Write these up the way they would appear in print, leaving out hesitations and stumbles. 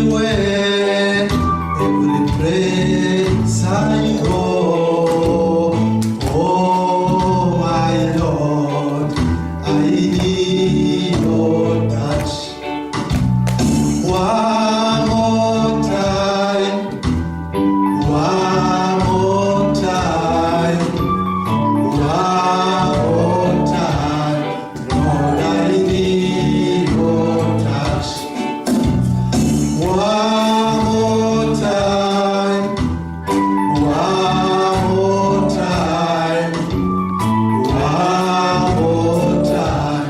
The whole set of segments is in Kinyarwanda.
everywhere, every place I go. Oh my Lord, I need your touch. One more time, one more time, one more time. Lord, I need your touch. One more time, one more time, one more time.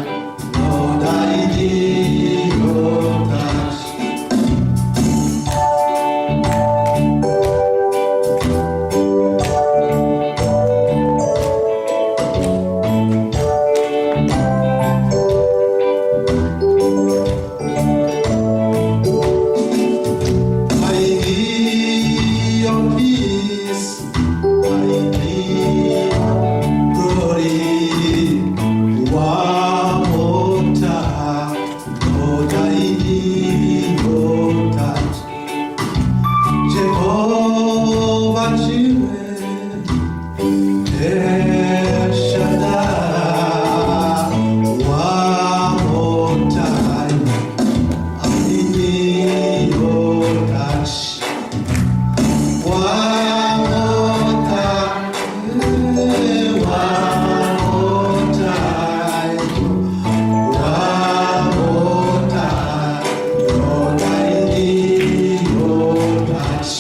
Lord, I need your touch. I need your peace. I need glory. One more time, Lord, I need your touch. Jehovah Jireh, El Shaddai. One more time, I need your touch. One more time, one more time, one more time. Lord, I need your touch.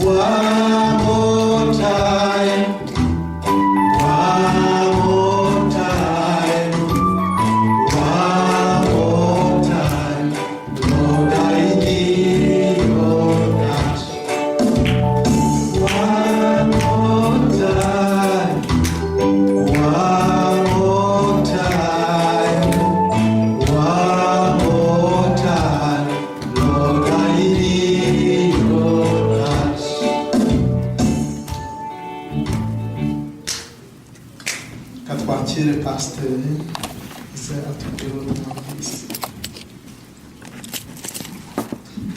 One more time, one more time, one more time. Lord, I need your touch. One more time, one more time, one more time. Lord, I need your touch. Katwakire pasiteri ese atubwira ubutumwa bwiza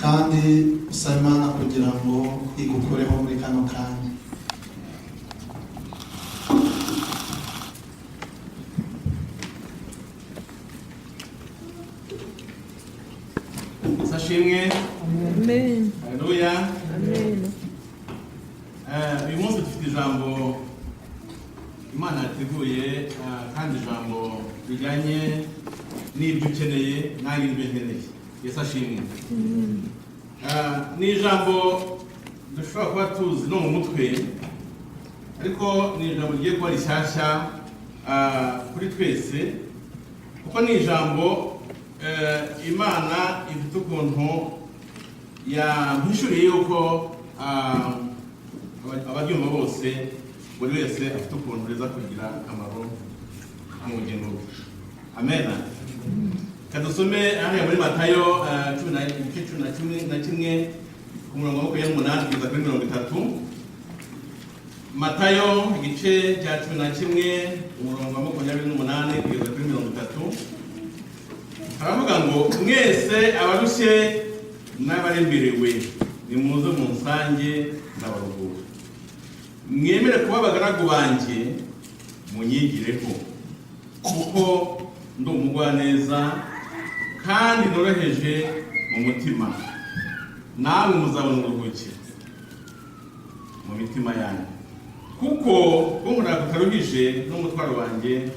kandi usaba Imana kugira ngo igukureho muri kano kanya. Sashimwe. Amen. Haleluya. Amen. Uyu munsi dufite ijambo Imana yateguye kandi ijambo bijyanye n'ibyo ukeneye nanjye n'ibyo nkeneye. Yesu ashimwe. Ni ijambo dushobora kuba tuzi no mu mutwe ariko ni ijambo rigiye kuba rishyashya kuri twese kuko ni ijambo Imana ifite ukuntu yampishuriye yuko abaryumva bose buri wese afite ukuntu riza kugira akamaro mu bugingo bwe. Amen. Kadusome hano muri Matayo 10:11 ku murongo wa 28 kugeza kuri 30. Matayo igice cya 11 umurongo wa 28 kugeza kuri 30. Haravuga ngo mwese abarushye n'abaremerewe nimuze munsange ndabaruhura. Mwemere kuba abagaragu banjye munyigireho kuko ndi umugwaneza kandi noroheje mu mutima, namwe muzabona uburuhukiro mu mitima yanyu kuko kunkora kutaruhije n'umutwaro wanjye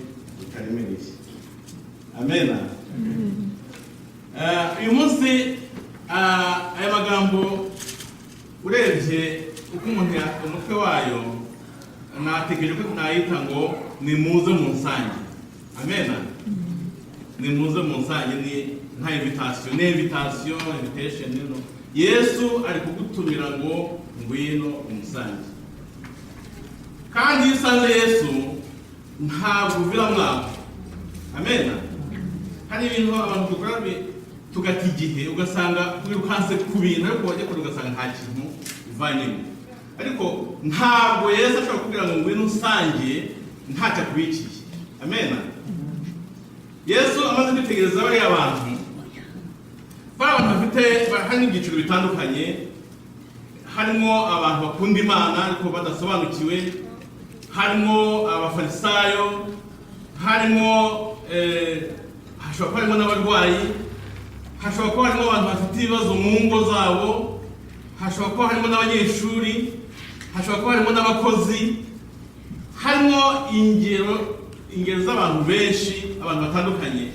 utaremereye. Amen. Uyu munsi aya magambo urebye uko umuntu umutwe wayo nategereje ko nayita ngo nimuze munsange. Amen. Nimuze munsange ni nka invitation no. Yesu ari kugutumira ngo ngwino umusange. Kandi usanze Yesu ntabwo uvira mwako. Amen. Hari ibintu abantu dukora tugata igihe ugasanga wirukanse ku bintu ariko wajya kure ugasanga nta kintu uvanyemo. Ariko ntabwo Yesu ashobora kugira ngo ngwino usange ntacyo akubikiye. Amen. Yesu amaze kwitegereza bari abantu bari abantu bafite hari ibyiciro bitandukanye, harimo abantu bakunda Imana ariko badasobanukiwe, harimo abafarisayo, harimo hashobora kuba harimo n'abarwayi, hashobora kuba harimo abantu bafite ibibazo mu ngo zabo, hashobora kuba harimo n'abanyeshuri, hashobora kuba harimo n'abakozi, harimo ingero z'abantu benshi, abantu batandukanye.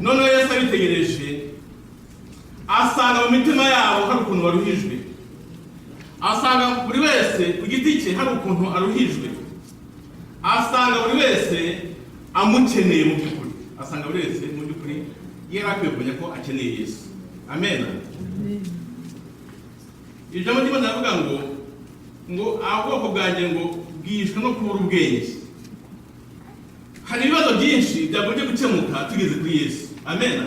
Noneho Yesu abitegereje asanga mu mitima yabo hari ukuntu baruhijwe, asanga buri wese ku giti cye hari ukuntu aruhijwe, asanga buri wese amukeneye mu by'ukuri, asanga buri wese mu by'ukuri yari akwiye kumenya ko akeneye Yesu. Amen. Ijambo ry'Imana rivuga ngo ubwoko bwanjye ngo bwishwe no kubura ubwenge. Hari ibibazo byinshi byagombye gukemuka tugeze kuri Yesu. Amen.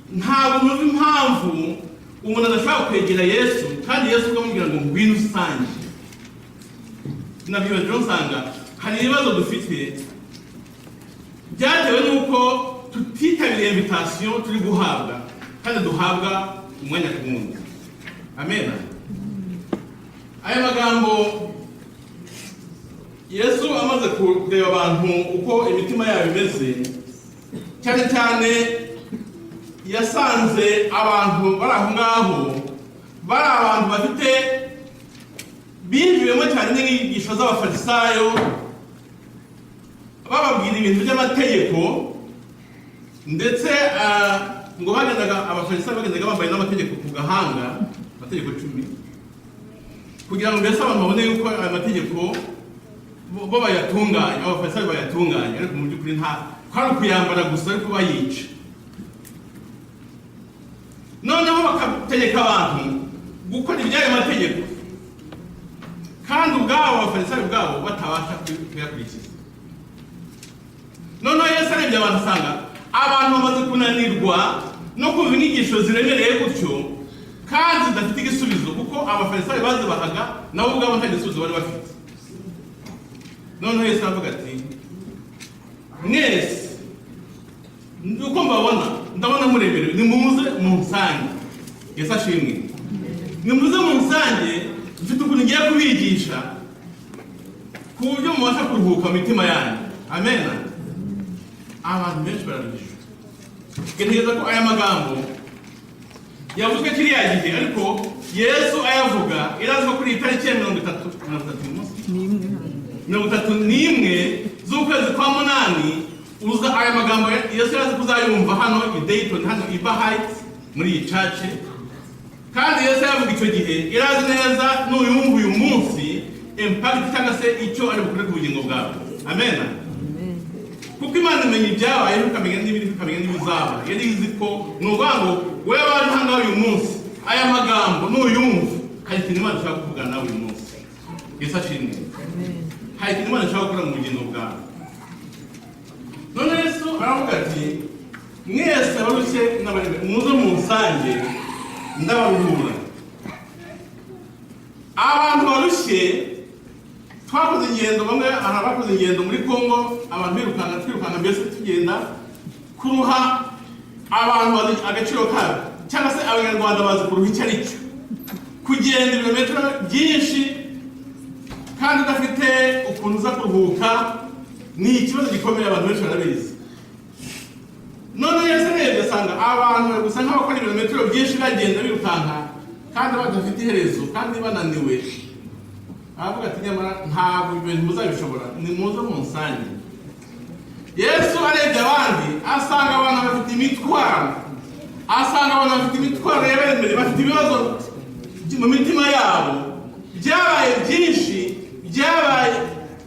Ntabwo numva impamvu umuntu adashobora kwegera Yesu kandi Yesu akamubwira ngo ngwino usange. Nabyo nsanga hari ibibazo dufite byatewe n'uko tutitabiriye invitation turi guhabwa kandi duhabwa umwanya ku wundi. Amen. Aya magambo Yesu amaze kureba abantu uko imitima yabo imeze, cyane cyane yasanze abantu bari aho ngaho bari abantu bafite binjiyemo cyane n'inyigisho z'abafarisayo, bababwira ibintu by'amategeko, ndetse ngo abafarisayo bagendaga bambaye n'amategeko ku gahanga, amategeko 10, kugira ngo mbese abantu babone yuko aya mategeko bo bayatunganya, abafarisayo bayatunganya, ariko mu by'ukuri nta kwari kuyambara gusa ariko bayica. Noneho bakategeka abantu gukora iby'ayo mategeko kandi ubwabo abafarisayo ubwabo batabasha kuyakurikiza. Noneho Yesu arebye abantu asanga abantu bamaze kunanirwa no kumva inyigisho ziremereye gutyo kandi zidafite igisubizo, kuko abafarisayo bazibahaga nabo ubwabo nta gisubizo bari bafite. Noneho Yesu aravuga ati, mwese uko mbabona ndabona mureberewe, nimuze munsange. Yesu ashimwe. Nimuze munsange, mfite ukuntu ngiye kubigisha ku buryo mubasha kuruhuka mu mitima yanyu. Amen. Abantu benshi bararuhijwe. Ntekereza ko aya magambo yavuzwe kiriya gihe, ariko Yesu ayavuga irazwa kuri itariki ya 31 z'ukwezi kwa munani. Uza aya magambo Yesu yarazi kuzayumva hano i Dayton, hano i Bahite muri iyi church, kandi Yesu yavuga icyo gihe irazi neza n'uyumva uyu munsi impact cyangwa se icyo ari bukore ku bugingo bwawe. Amen. Kuko Imana imenya ibyabaye, ukamenya n'ibiri, ukamenya n'ibizaba. Yari izi ko nuvuga ngo wewe wari hano uyu munsi, aya magambo n'uyumva hari ikintu Imana ishaka kuvugana nawe uyu munsi. Yesu ashimwe. Hari ikintu Imana ishaka gukora mu bugingo bwawe. None Yesu aravuga ati, mwese abarushye n'abaremere muze munsange ndabaruhura. Abantu barushye twakoze ingendo, bamwe bakoze ingendo muri Kongo, abantu twirukanga mbese tugenda kuruha abantu bazi agaciro kabo, cyangwa se abanyarwanda bazi kuruha icyo ari cyo, kugenda ibirometero byinshi kandi udafite ukuntu uza kuruhuka ni ikibazo gikomeye, abantu benshi barabizi. None Yesu arebye asanga abantu gusa nk'abakora ibirometero byinshi bagenda birukanka kandi badafite iherezo kandi bananiwe. Aravuga ati, nyamara ntabwo ibintu muzabishobora, nimuze munsange. Yesu arebye abandi asanga abantu bafite imitwaro, asanga abantu bafite imitwaro y'abaremere, bafite ibibazo mu mitima yabo byabaye byinshi, byabaye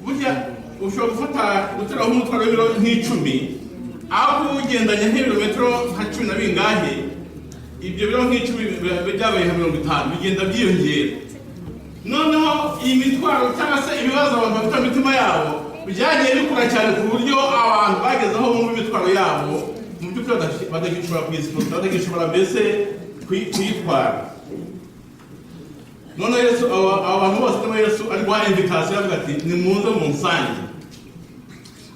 burya ushobora gutera umutwaro w'ibiro nk'icumi, aho ugendanye nk'ibirometero nka 10 na bingahe, ibyo biro nk'icumi byabaye nka 50, bigenda byiyongera. Noneho iyi mitwaro cyangwa se ibibazo abantu bafite mu mitima yabo byagiye bikura cyane ku buryo abantu bageze aho bumva imitwaro yabo mu by'ukuri badagishobora kuyisipoza, badagishobora mbese kuyitwara. None Yesu abantu bose n'ama Yesu ari guha invitation avuga ati, nimuze munsange.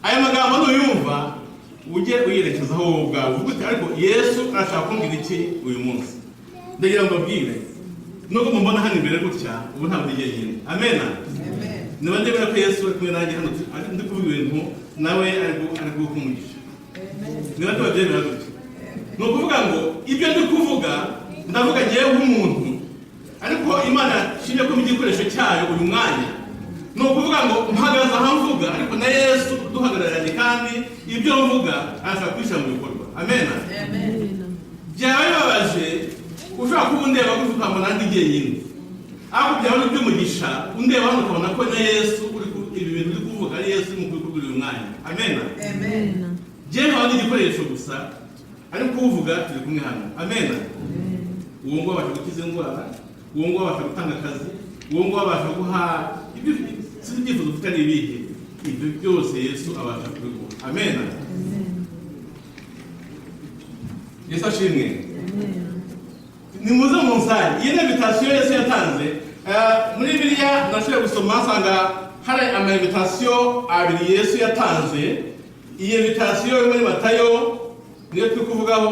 Aya magambo nuyumva ujye uyerekezaho wowe ubwawe uvuga uti ariko Yesu arashaka kumbwira iki uyu munsi. Ndagira ngo mbabwire nubwo mumbona hano imbere gutya ubu ntabwo ndi jyenyine. Amena. Niba ndebera ko Yesu ari kumwe nanjye hano ndi kuvuga ibintu nawe ari kumugisha. Niba tubabyemera gutya ni ukuvuga ngo ibyo ndi kuvuga ndavuga ngewe nk'umuntu, ariko Imana ishimye ko mu gikoresho cyayo uyu mwanya ni ukuvuga ngo mpagaze aho mvuga ariko na Yesu duhagararanye kandi ibyo mvuga arashaka kwishyira mu bikorwa. Amena. Byaba bibabaje ushobora kuba undeba gutya ukabona ndi jyenyine, ariko byaba ari iby'umugisha undeba hano ukabona ko na Yesu ibi bintu uri kuvuga ari Yesu mu kubikubwira uyu mwanya. Amena. Jyewe nkaba ndi igikoresho gusa ariko uvuga turi kumwe hano. Amena. Uwo ngo abasha gukiza indwara, uwo ngo abasha gutanga akazi, uwo ngo abasha guha ibyifuzo ufite ari ibihe, ibyo byose Yesu abasha kubikora. Amena. Yesu ashimwe. Ni muze mu nsari iyi ni invitation Yesu yatanze. Muri Bibiliya nashoboye gusoma nsanga hari ama-invitation abiri Yesu yatanze. Iyi invitation yo muri Matayo niyo turi kuvugaho.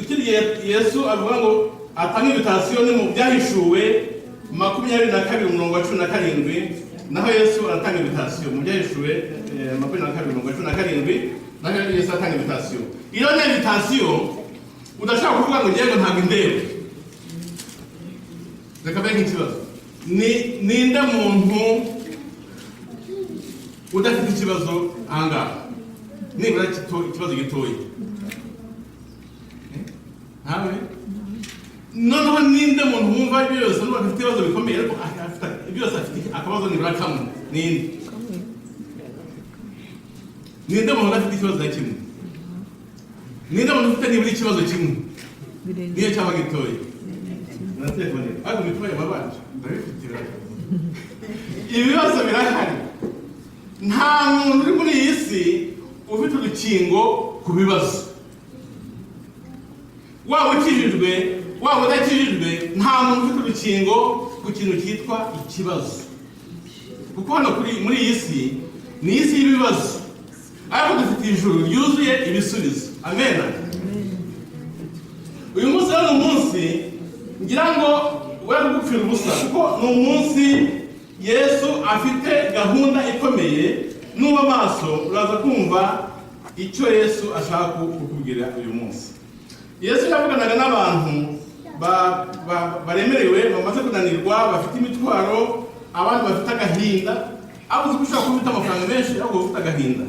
Ikindi Yesu avuga ngo atanga invitation ni mu Byahishuwe 22:17, naho Yesu aratanga invitation mu Byahishuwe 22:17, naho Yesu atanga invitation. Iyo ni invitation udashaka kuvuga ngo ngiye ngo ntabwo indeba. Reka mbere nk'ikibazo, ninde muntu udafite ikibazo ahangaha nibura ikibazo gitoya? Ntawe? Noneho ninde muntu wumva byose n'ubu afite ibibazo bikomeye ariko byose afite akabazo nibura kamwe? Ninde muntu udafite ikibazo na kimwe? Ninde muntu ufite nibura ikibazo kimwe niyo cyaba gitoya? Na telefone ariko bitwaye amabanje ndabifite birahari. Ibibazo birahari. Nta muntu uri muri iyi si ufite urukingo ku bibazo. Waba ukijijwe waba udakijijwe nta muntu ufite urukingo ku kintu cyitwa ikibazo, kuko hano muri iyi si ni isi y'ibibazo, ariko dufite ijuru ryuzuye ibisubizo. Amena. Uyu munsi ni umunsi ngira ngo we gupfira ubusa, kuko ni umunsi Yesu afite gahunda ikomeye. Nuba amaso uraza kumva icyo Yesu ashaka kukubwira uyu munsi. Yesu yavuganaga n'abantu baremerewe, bamaze kunanirwa, bafite imitwaro, abandi bafite agahinda. Abuze ko ushobora kuba ufite amafaranga menshi ariko ufite agahinda.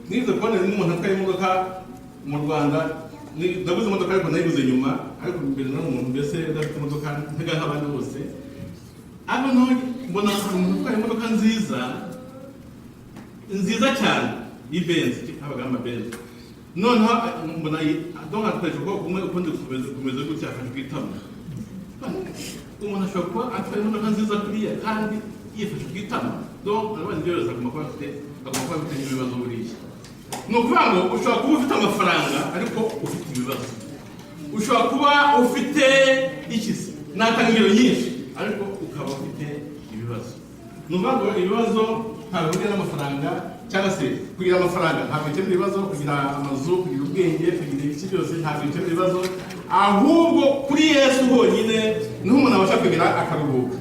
Nize kubona n'umuntu atwaye imodoka mu Rwanda, ndaguze imodoka ariko nayiguze nyuma, ariko mbere na umuntu mbese udafite imodoka ntega nk'abandi bose. Ariko mbona umuntu atwaye imodoka nziza cyane y'Benz, habaga ama-Benz. Noneho mbona adonga atwaje ubwoko bumwe ukundi kumeze gutya afashe kwitama. Umuntu ashobora kuba atwaye imodoka nziza kuriya kandi yifashe kwitama. Donc abandi byose agomba kuba afite ibibazo buriya. Ni ukuvuga ngo ushobora kuba ufite amafaranga ariko ufite ibibazo. Ushobora kuba ufite ikisi n'atangiro nyinshi ariko ukaba ufite ibibazo. Ni ukuvuga ngo ibibazo ntabwo bihuriye n'amafaranga, cyangwa se kugira amafaranga ntabwo bikemura ibibazo, kugira amazu, kugira ubwenge, kugira iki byose ntabwo bikemura ibibazo, ahubwo kuri Yesu honyine niho umuntu abasha kugira akaruhuko.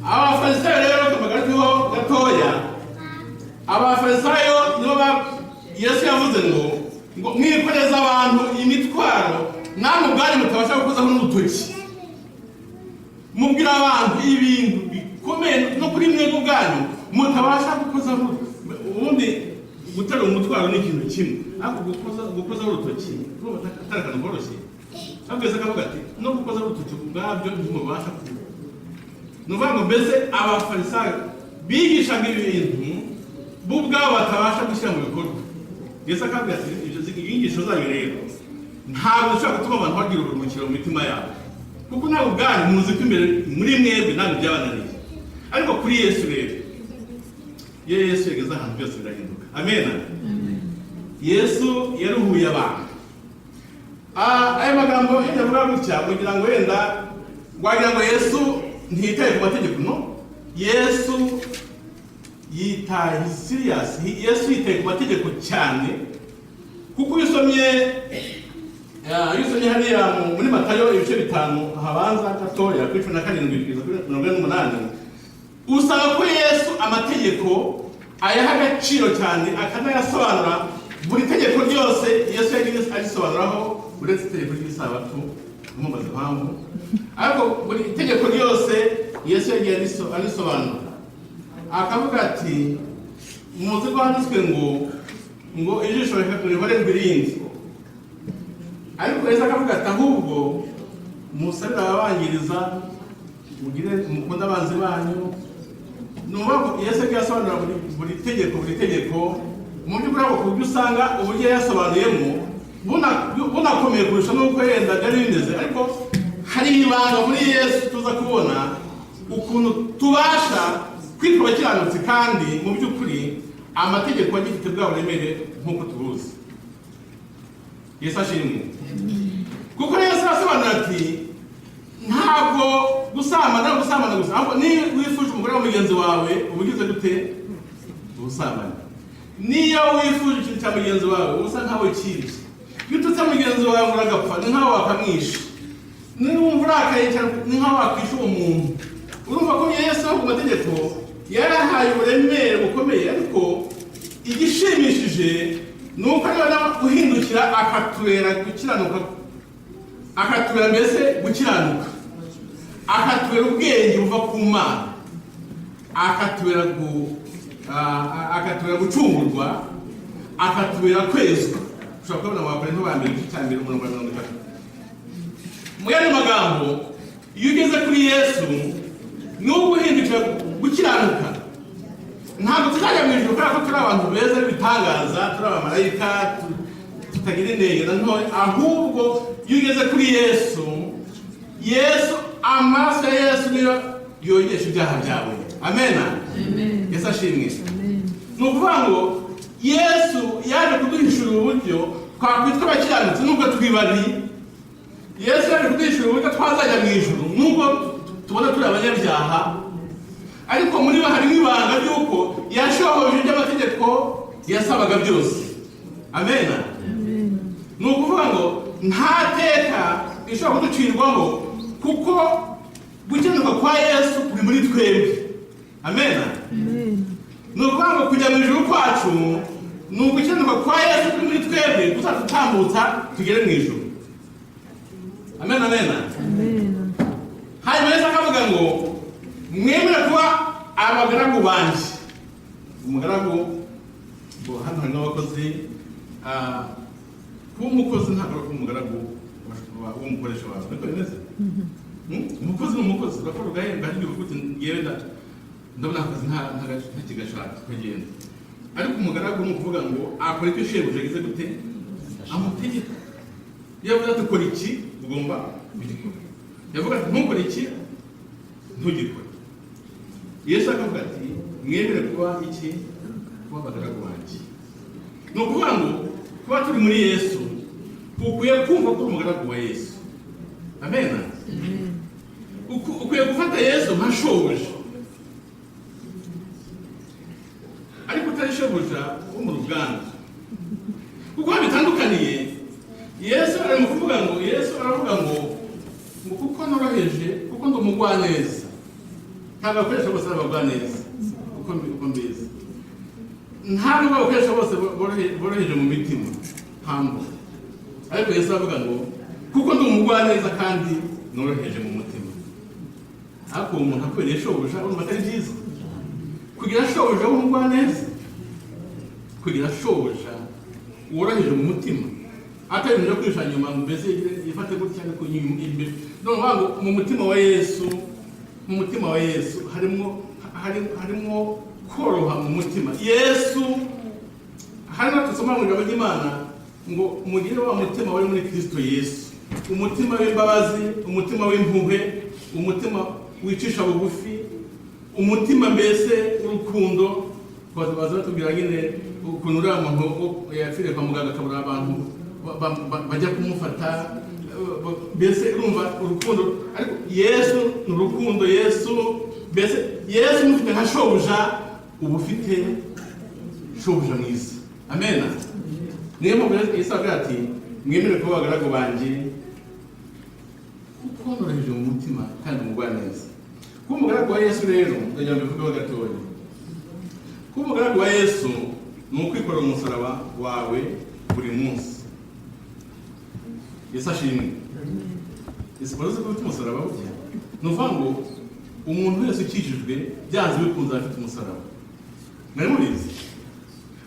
Abafarisayo rero kamagatiho gatoya, abafarisayo nibo Yesu yavuze ngo mwikoreza abantu imitwaro namwe ubwanyu mutabasha gukozaho n'urutoki. Mubwira abantu ibintu bikomeye no kuri mwebwe ubwanyu mutabasha gukozaho. Ubundi gutera umutwaro ni ikintu kimwe, ariko gukozaho urutoki atari akantu koroshye. Abwese akavuga ati no gukozaho urutoki ubwabyo ntimubasha kuvuga. Ni ukuvuga ngo mbese abafarisayo bigishaga ibintu bo ubwabo batabasha gushyira mu bikorwa. Yesu akabwira ati ibyo inyigisho zanyu rero ntabwo zishobora gutuma abantu bagira uburuhukiro mu mitima yabo, kuko ntabwo ubwanyu muzi ko imbere muri mwebwe ntabwo byabananiye. Ariko kuri Yesu rero, Yesu yageze ahantu byose birahinduka. Amena. Yesu yaruhuye abantu. Aya magambo yavuga gutya kugira ngo wenda wagira ngo Yesu ntiyitaye ku mategeko. No, Yesu yitaye serious. Yesu yitaye ku mategeko cyane, kuko iyo usomye hariya muri Matayo ibice 5 habanza gatoya kuri 17-48, usanga ko Yesu amategeko ayaha agaciro cyane, akanayasobanura. Buri tegeko ryose Yesu yagize arisobanuraho, uretse itegeko ry'isabato umubaza impamvu, ariko buri tegeko ryose Yesu yagiye arisobanura. Akavuga ati muzi ko handitswe ngo ijisho rihorerwe irindi, ariko Yesu akavuga ati ahubwo musabire ababangiriza, mukunda abanzi banyu. Numva Yesu yasobanura buri tegeko mu by'ukuri, abo kubyo usanga uburyo yasobanuyemo bunakomeye kurusha n'uko yenda byari bimeze, ariko hari ibanga muri Yesu tuza kubona ukuntu tubasha kwitwa abakiranutsi, kandi mu by'ukuri amategeko agifite bwa buremere nk'uko tubuzi. Yesu ashimwe. Kuko Yesu asobanura ati ntabwo gusambana gusa, ahubwo niba wifuje umugore wa mugenzi wawe ubugize gute? Ubusambane. Niyo wifuje ikintu cya mugenzi wawe usa nkaho kiri, iyo ututse mugenzi wawe uragapfa, ni nkaho wakamwisha. Niwumva urakaye cyane, ni nkaho wakwisha uwo muntu. Urumva ko Yesu ku mategeko yarahaye uburemere bukomeye, ariko igishimishije ni uko ariwe uhindukira akatubera gukiranuka, akatubera mbese gukiranuka, akatubera ubwenge buva ku Mana, akatubera gucungurwa, akatubera kwezwa. Ushobora kubona Abakorinto ba mbere igice cya 2:30. Mu yandi magambo, iyo ugeze kuri Yesu ni uguhindukira gukiranuka. Ntabwo tuzajya mu ijuru kubera ko turi abantu beza b'ibitangaza, turi abamarayika tutagira intege na ntoya, ahubwo iyo ugeze kuri Yesu amaraso ya Yesu niyo yogesha ibyaha byawe. Amena. Yesu ashimwe. Ni ukuvuga ngo Yesu yaje kuduhishura uburyo twakwitwa abakiranutsi nubwo twibariye. Yesu yaje kuduhishura uburyo twazajya mu ijuru nubwo tubona turi abanyabyaha, ariko muri bo harimo ibanga ry'uko yashohoje iby'amategeko yasabaga byose. Amena. Ni ukuvuga ngo nta teka ishobora kuducirwaho, kuko gukiranuka kwa Yesu kuri muri twebwe. Amena. Ni ukuvuga ngo kujya mu ijuru kwacu ni ugukiranuka kwa Yesu kuri muri twebwe kuzatutambutsa tugere mu ijuru. Amena. Hanyuma Yesu akavuga ngo mwemere kuba abagaragu banjye. Umugaragu hano hari n'abakozi, kuba umukozi ntabwo ari umugaragu w'umukoresha wawe, niko bimeze. Umukozi ni umukozi, urakora ugahembwa, hari igihe uvuga yewe ndabona akazi ntakigashaka kugenda. Ariko umugaragu ni ukuvuga ngo akora icyo shebuja agize gute? Amutegeka. Iyo avuze ati kora iki, ugomba kugikora. Yavuga ati ntukore iki, ntugikore. Yesu akavuga ati mwemere kuba iki? Kuba abagaragu banjye. Ni ukuvuga ngo kuba turi muri Yesu ukwiye kumva ko uri umugaragu wa Yesu. Amena. Ukwiye gufata Yesu nka shobuja, ariko utari shobuja wo mu ruganda, kuko bitandukaniye. Yesu ari kuvuga ngo Yesu aravuga ngo kuko noroheje, kuko ndi umugwaneza. Ntabwo akoresha bose abagwaneza, kuko mbizi. Ntabwo abakoresha bose boroheje mu mitima, hambo. Ariko Yesu aravuga ngo kuko ndi umugwaneza kandi noroheje mu mutima. Ariko umuntu akwiriye shobuja, urumva atari byiza. Kugira shobuja w'umugwaneza, kugira shobuja woroheje mu mutima, atari ibintu byo kwisha nyuma mbese yifate gutya cyane ku imbere. No ngo mu mutima wa Yesu harimo koroha mu mutima. Yesu harimo tusoma mu ijambo ry'Imana ngo mugire wa mutima wari muri Kristo Yesu, umutima w'imbabazi, umutima w'impuhwe, umutima wicisha bugufi, umutima mbese urukundo. Baza batubwira nyine ukuntu uriya muntu yapfiriye kwa muganga akabura abantu bajya kumufata, mbese urumva urukundo. Ariko Yesu ni urukundo. Yesu mbese Yesu mufite nka shobuja uba ufite shobuja mwiza. Amen. Niyo mpamvu Yesu avuga ati mwemere kuba abagaragu banjye kuko noroheje mu mutima kandi mugwa neza. Kuba umugaragu wa Yesu rero ndagira ngo mbivugeho gatoya. Kuba umugaragu wa Yesu ni ukwikorera umusaraba wawe buri munsi. Yesu ashimwe. Yesu baruze ko ufite umusaraba burya. Ni ukuvuga ngo umuntu wese ukijijwe byanze bikunze afite umusaraba. Mwari mubizi?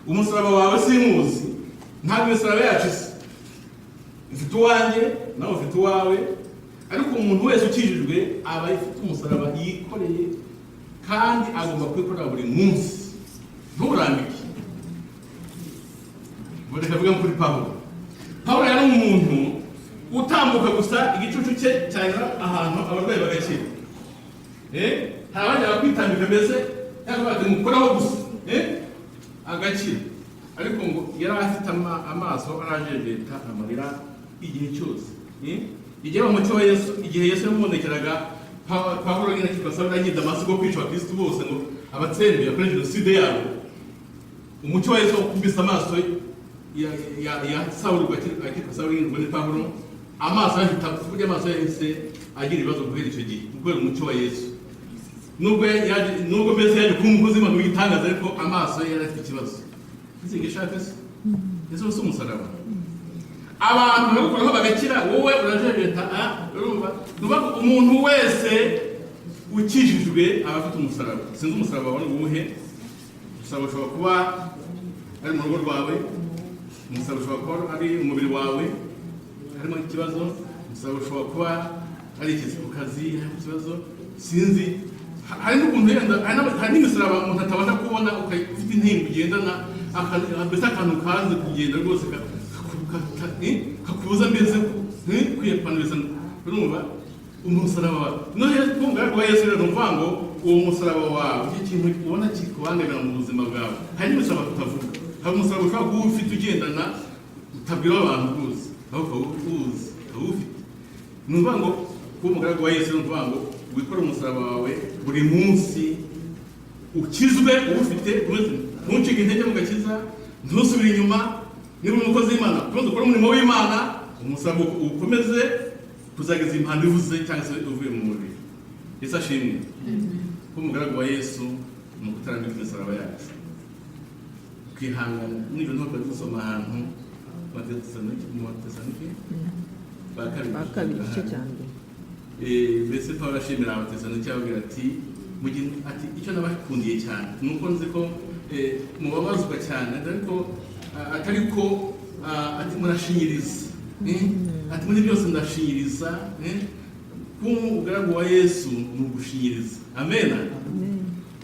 Umusaraba wawe simuzi, ntabwo imisaraba yacu isa. Ufite uwanjye nawe ufite uwawe, ariko umuntu wese ukijijwe aba afite umusaraba yikoreye kandi agomba kwikorera buri munsi. Nturambike. Reka vuga kuri Pawulo yari umuntu utambuka gusa igicucu cye cyanyura ahantu abarwayi bagakira. Hari abandi bakwitambika mbese cyangwa bakamukoraho gusa agakira, ariko ngo yari afite amaso arajejeta amarira igihe cyose. Igihe umucyo wa Yesu, igihe Yesu yamubonekeraga, Pawulo nyine kibasabira nyida amaso go kwica abakristo bose ngo abatsembe yakora jenoside yabo. Umucyo wa Yesu ukubise amaso ya Saulo akitwa Saulo n'ubone Pawulo, amaso ahita kujya amaso yahise agira ibibazo kubera icyo gihe kubera umucyo wa Yesu. Nubwo mbese yaje kumukozi mu gitangaza, ariko amaso yari afite ikibazo. Nzigishaka se Yesu si umusaraba. Abantu bakuraho bagakira, wowe urajejeta urumva. Nuba umuntu wese ukijijwe aba afite umusaraba. Sinzi umusaraba wawe uwuhe. Umusaraba ushobora kuba ari mu rugo rwawe, umusaraba ushobora kuba ari umubiri wawe harimo ikibazo, umusaraba ushobora kuba ari ikizi ku kazi harimo ikibazo, sinzi. Hari n'ukuntu yenda hari n'imisaraba umuntu atabasha kubona, ufite intimba ugendana mbese akantu kanze kugenda rwose kakubuza mbese kwiyepana. Urumva umusaraba wawe noneho kumugaragu wa Yesu rero numva ngo uwo musaraba wawe iki kintu ubona kikubangamira mu buzima bwawe. Hari n'imisaraba tutavuga, hari umusaraba ushobora kuba ufite ugendana utabwira abantu rwose ahubwo uwuzi ufite. Numva ngo kuba umugaragu wa Yesu numva ngo wikora umusaraba wawe buri munsi, ukizwe ufite, ntucike intege mu gakiza, ntusubire inyuma. Niba umukozi w'Imana ukomeze ukora umurimo w'Imana, umusaraba ukomeze kuzageza impande uvuze cyangwa se uvuye mu mubiri. Yesu ashimwe. Kuba umugaragu wa Yesu ni ukutarambika imisaraba yacu, kwihangana. N'ibyo ntabwo dusoma ahantu mu Batesalonike ba kabiri igice cya mbere. Mbese Pawulo ashimira Abatesalonike ababwira ati icyo nabakundiye cyane ni uko nzi ko mubabazwa cyane, ariko atari ko ati murashinyiriza, ati muri byose ndashinyiriza. Kuba umugaragu wa Yesu ni ugushinyiriza. Amen.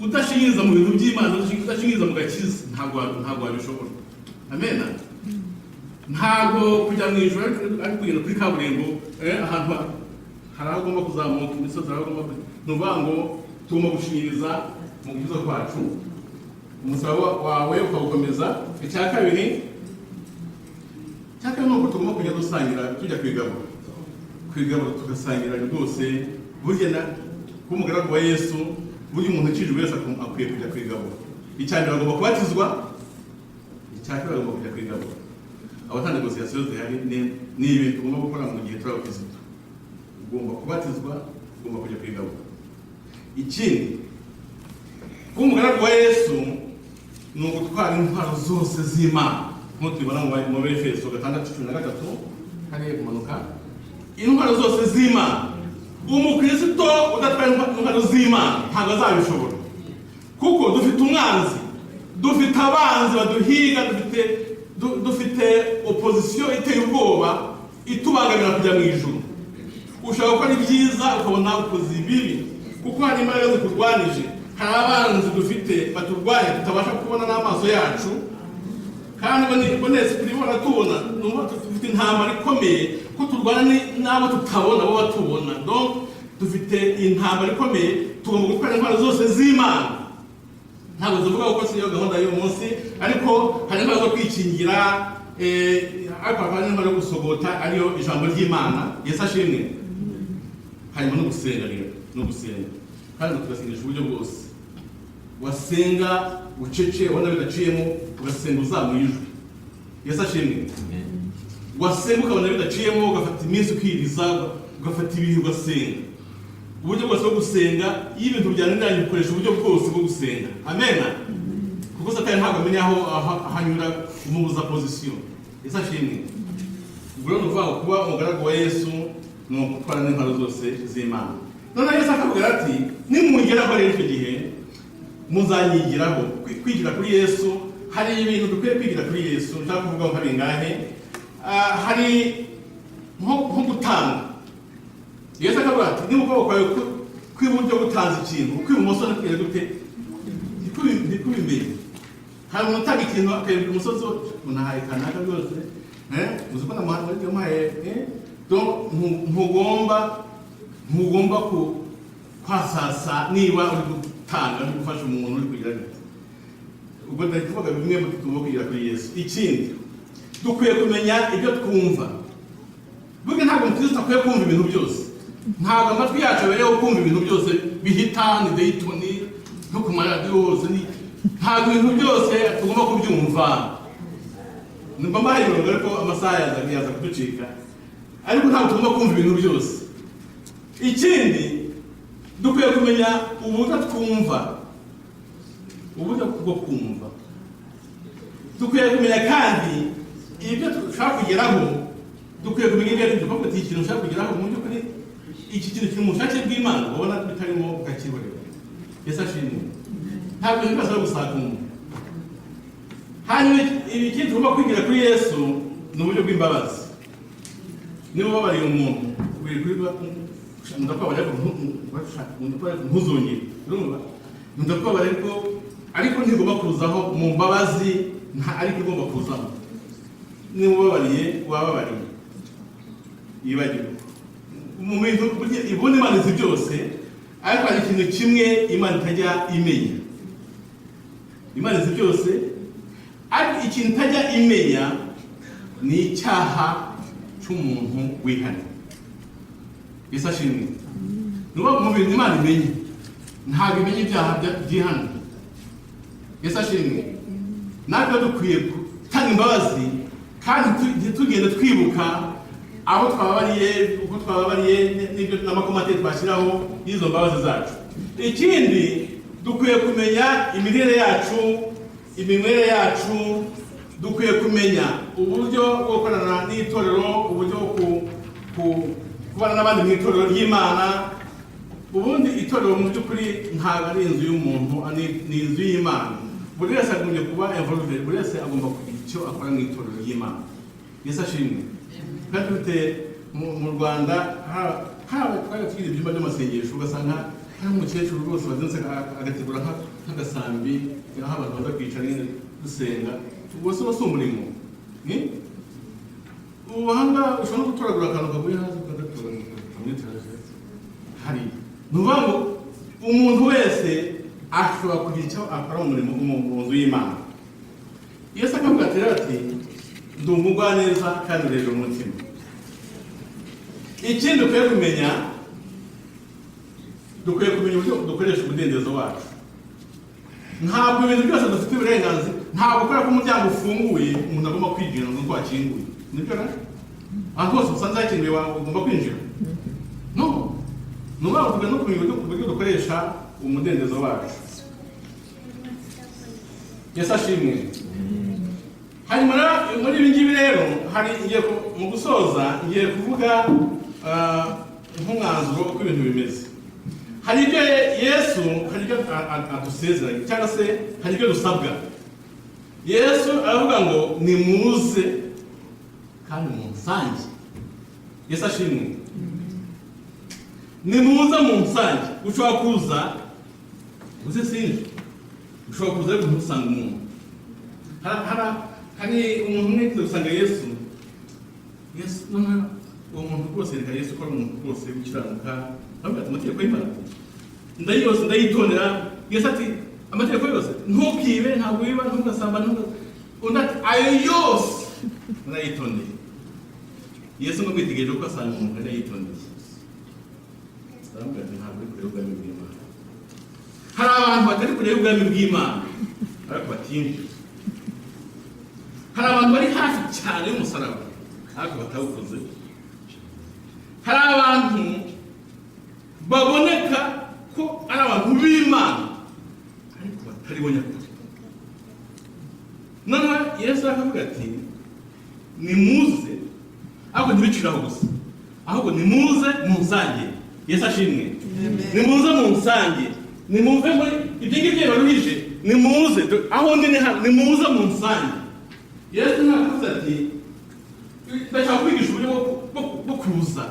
Udashinyiriza mu bintu by'Imana, udashinyiriza mu gakiza, ntabwo wabishobora. Amen. Ntabwo kujya mu ijuru ari kugenda kuri kaburimbo ahantu hari aho ugomba kuzamuka imisozi, hari aho ugomba nuvuga ngo tugomba gushinyiriza mu gukiza kwacu. Umusaraba wawe ukawukomeza. Icya kabiri ni uko tugomba kujya dusangira, tujya kwigabura tugasangira rwose. Burya kuba umugaragu wa Yesu, burya umuntu ukijijwe wese akwiye kujya kwigabura. Icya mbere agomba kubatizwa, icya kabiri agomba kujya kwigabura. Abatanga negosiyasiyo zihari ni ibintu tugomba gukora mu gihe turi abakirisitu. Ugomba kubatizwa, ugomba kujya kwigabura. Ikindi, kuba umugaragu wa Yesu ni ugutwara intwaro zose z'Imana, nk'uko tubibona mu Efeso 6:13 hariya kumanuka. Intwaro zose z'Imana. Umukristo udatwara intwaro z'Imana ntabwo azabishobora, kuko dufite umwanzi, dufite abanzi baduhiga, dufite opozisiyo iteye ubwoba itubangamira kujya mu ijuru. Ushaka gukora ibyiza ukabona ukoze ibibi, kuko hari imbaraga zikurwanije. Hari abanzi dufite baturwanya tutabasha kubona n'amaso yacu, kandi bonese turibona tubona. Numva dufite intambara ikomeye ko turwana n'abo tutabona bo batubona. Donc dufite intambara ikomeye, tugomba gukora intwaro zose z'Imana. Ntabwo tuvuga ko siyo gahunda y'uyu munsi, ariko hari intwaro zo kwikingira, ariko hari intwaro yo gusogota ariyo ijambo ry'Imana. Yesu ashimwe. Harimo no gusenga rero, no gusenga kandi tugasengesha uburyo bwose. Wasenga ucece ubona bidaciyemo ugasenga uzamuye ijwi. Yesu ashimwe. Wasenga ukabona bidaciyemo ugafata iminsi ukiriza ugafata ibihe ugasenga. Uburyo bwose bwo gusenga iyo ibintu byananiranye ukoresha uburyo bwose bwo gusenga. Amen. Kuko Satani ntabwo amenya aho ahanyura umubuza position. Yesu ashimwe. Ubwo rero nuvuga kuba umugaragu wa Yesu ni ugutwara n'intwaro zose z'Imana. None Yesu akavuga ati nimungeraho rero icyo gihe muzanyigiraho. Kwigira kuri Yesu hari ibintu dukwiye kwigira kuri Yesu. Nshaka kuvuga ngo hari ingahe hari nko gutanga. Yesu akavuga ati niba ukuboko kwawe kw'iburyo gutanze ikintu ukw'ibumoso nakwiye gute ntikubimbere. Hari umuntu utanga ikintu akayobora umusozi unahaye kanaka rwose uzi ko namuhaye yamuhaye ntugomba kwasasa niba uri gutanga no gufasha umuntu uri kugira gute. Ubwo ndakuvuga bimwe mu tugomba kugira kuri Yesu. Ikindi dukwiye kumenya ibyo twumva. Burya ntabwo Umukristo akwiye kumva ibintu byose. Ntabwo amatwi yacu abereyeho kumva ibintu byose bihita ni Daytoni no ku maradiyo hose ntabwo ibintu byose tugomba kubyumva. Nubwo mbaye bivuga ko amasaha yaza kuducika ariko ntabwo tugomba kumva ibintu byose. Ikindi dukwiye kumenya uburyo twumva, uburyo bwo kumva. Dukwiye kumenya kandi ibyo dushaka kugeraho. Dukwiye kumenya ibyo dukwiye kugira ikintu ushaka kugeraho mu by'ukuri iki kintu kiri mu bushake bw'Imana ubona bitarimo ukakiborera. Yesu ashimwe. Ntabwo ibintu byose ari gusaka umuntu. Hanyuma ikindi tugomba kwigira kuri Yesu ni uburyo bw'imbabazi. Niba ubabariye umuntu ndakubabarira ntuzongere. Ndakubabarira ariko ntigomba kuzaho mu mbabazi ariko igomba kuzaho. Niba ubabariye wababariye yibagirwa. Mu bintu ibona Imana izi byose ariko hari ikintu kimwe Imana itajya imenya. Imana izi byose ariko ikintu itajya imenya ni icyaha cy'umuntu wihana. Yesu ashimwe. Nuba mu bintu Imana imenya ntabwo imenya ibyaha byihana. Yesu ashimwe. Natwe dukwiye gutanga imbabazi kandi tugenda twibuka aho twababariye uko twababariye n'ibyo n'amakomate twashyiraho y'izo mbabazi zacu. Ikindi dukwiye kumenya imirire yacu, iminywere yacu. Dukwiye kumenya uburyo bwo gukorana n'itorero, uburyo kubana n'abandi mu itorero ry'Imana. Ubundi itorero mu by'ukuri ntabwo ari inzu y'umuntu, ni inzu y'Imana. Buri wese agomba kuba involved, buri wese agomba kugira icyo akora mu itorero ry'Imana. Yesu ashimwe. Kandi dufite mu Rwanda twari tugira ibyumba by'amasengesho ugasanga hari umukecuru rwose wazinze agategura nk'agasambi aho abantu baza kwicara nyine dusenga. Ubwo si umurimo. Ubuhanga ushobora no gutoragura akantu kaguye hasi ukagatora hari. Ni ukuvuga ngo umuntu wese ashobora kugira icyo akora mu nzu y'Imana. Yesu akavuga ati ndi umugwaneza kandi ureje umutima. Ikindi dukwiye kumenya uburyo dukoresha umudendezo wacu. Ntabwo ibintu byose dufite uburenganzira. Ntabwo kubera ko umuryango ufunguye umuntu agomba kwinjira ngo uko wakinguye. Nibyo na? Aho hose usanze hakinguye ugomba kwinjira. No. Nuba uvuga no kumenya uburyo dukoresha umudendezo wacu. Yesu ashimwe. Hanyuma muri ibi ngibi rero hari ngiye mu gusoza ngiye kuvuga nk'umwanzuro uko ibintu bimeze. Hari ibyo Yesu hari ibyo adusezeranye cyangwa se hari ibyo dusabwa. Yesu aravuga ngo nimuze kandi munsange. Yesu ashimwe. Nimuze munsange. Ushobora kuza uze sinje. Ushobora kuza ariko ntusanga umuntu. Hari umuntu umwe usanga Yesu none uwo muntu rwose reka Yesu ko ari umuntu rwose w'ikiranuka. Avuga ati amategeko y'Imana ndayose ndayitondera. Yesu ati amategeko yose ntukibe, ntabwo wiba, ntugasamba, undi ati ayo yose ndayitondeye. Yesu ngo kwitegereje ko asanga umuntu ndayitondeye. Aravuga ati ntabwo uri kureba ubwami bw'Imana. Hari abantu batari kureba ubwami bw'Imana. ariko batinjira. Hari abantu bari hafi cyane y'umusaraba ariko batawukoze. Hari abantu baboneka ko ari abantu b'Imana ariko batari bo nyakuri. Noneho Yesu akavuga ati nimuze, ahubwo ntibiciraho gusa, ahubwo nimuze munsange. Yesu ashimwe. Nimuze munsange, nimuve muri ibyo ngibyo baruhije, nimuze aho ndi nimuze munsange. Yesu nakavuze ati ndashaka kwigisha uburyo bwo kuza.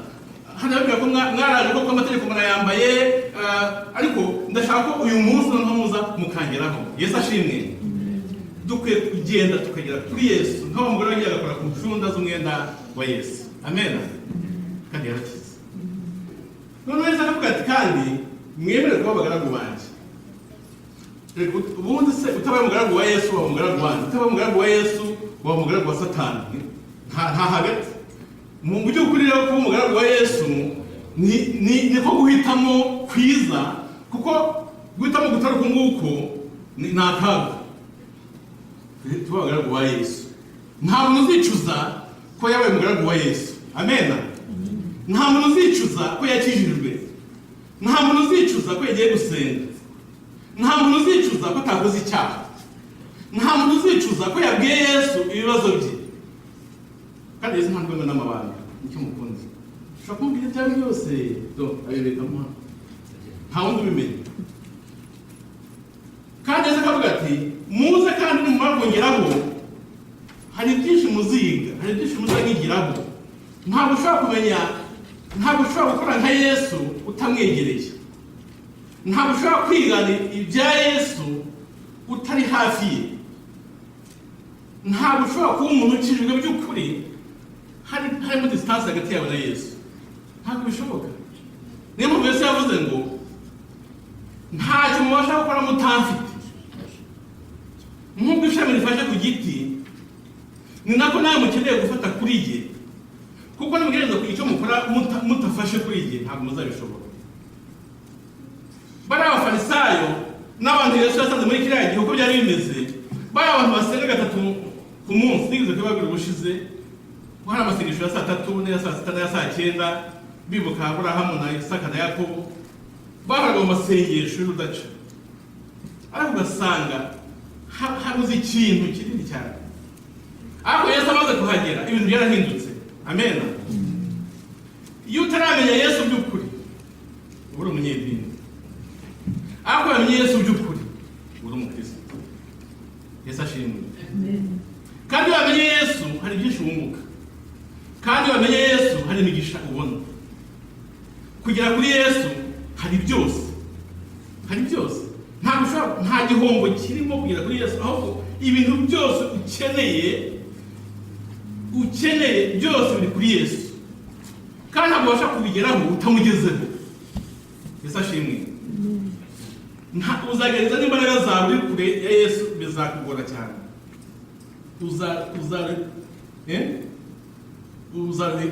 Hano bavuga ko mwaraje ko amategeko murayambaye, ariko ndashaka ko uyu munsi noneho muza mukangeraho. Yesu ashimwe. Dukwiye kugenda tukagera kuri Yesu nk'aho umugore wagiye agakora ku ncunda z'umwenda wa Yesu. Amen. Kandi yarakize. Noneho Yesu akavuga ati kandi mwemere kuba abagaragu banjye. Ubundi se utabaye umugaragu wa Yesu waba umugaragu wanjye, utabaye umugaragu wa Yesu waba umugaragu wa Satani. Nta hagati. Mu buryo bw'ukuri rero kuba umugaragu wa Yesu niko guhitamo kwiza, kuko guhitamo gutaruka nguko ni akaga. Tuba abagaragu wa Yesu. Nta muntu uzicuza ko yabaye umugaragu wa Yesu. Amen. Nta muntu uzicuza ko yakijijwe. Nta muntu uzicuza ko yagiye gusenga. Nta muntu uzicuza ko atakoze icyaha. Nta muntu uzicuza ko yabwiye Yesu ibibazo bye. Kandi Yesu nta rwego n'amabanga. Nicyo mukunzi. Ushobora kumubwira ibyawe byose. Abibeka mu hano. Nta wundi ubimenya. Kandi Yesu akavuga ati muze kandi nimumara kongeraho hari byinshi muziga, hari byinshi muzanyigiraho. Ntabwo ushobora kumenya, ntabwo ushobora gukora nka Yesu utamwegereye. Ntabwo ushobora kwigana ibya Yesu utari hafi ye. Ntabwo ushobora kuba umuntu ukijijwe by'ukuri harimo distance hagati yawe na Yesu. Ntabwo bishoboka. Niyo mpamvu Yesu yavuze ngo ntacyo mubasha gukora mutamfite. Nk'uko ishami rifashe ku giti, ni nako nawe mukeneye gufata kuri ye, kuko nimubwiriza ku icyo mukora mutafashe kuri ye ntabwo muzabishobora. Bari abafarisayo n'abantu Yesu yasanze muri kiriya gihe uko byari bimeze, bari abantu basenga gatatu ku munsi. Nigeze kubabwira ubushize ko hari amasengesho ya 3 n'iya 6 n'iya 9 bibuka Aburahamu na Isaka na Yakobo. Bahaga mu masengesho y'urudaca, ariko ugasanga habuze ikintu kinini cyane. Ariko Yesu amaze kuhagera ibintu byarahindutse. Amen. Iyo utaramenya Yesu by'ukuri uri umunyedini, ariko wamenye Yesu by'ukuri uri umukristo. Yesu ashimwe. Kandi wamenye Yesu hari byinshi wunguka, kandi wamenye Yesu hari imigisha ubona. Kugera kuri Yesu hari byose, hari byose. Nta gihombo kirimo kugera kuri Yesu, ahubwo ibintu byose ukeneye byose biri kuri Yesu. Kandi ntabwo ubasha kubigeraho utamugezeho. Yesu ashimwe. Uzagereza n'imbaraga zawe uri kure ya Yesu bizakugora cyane.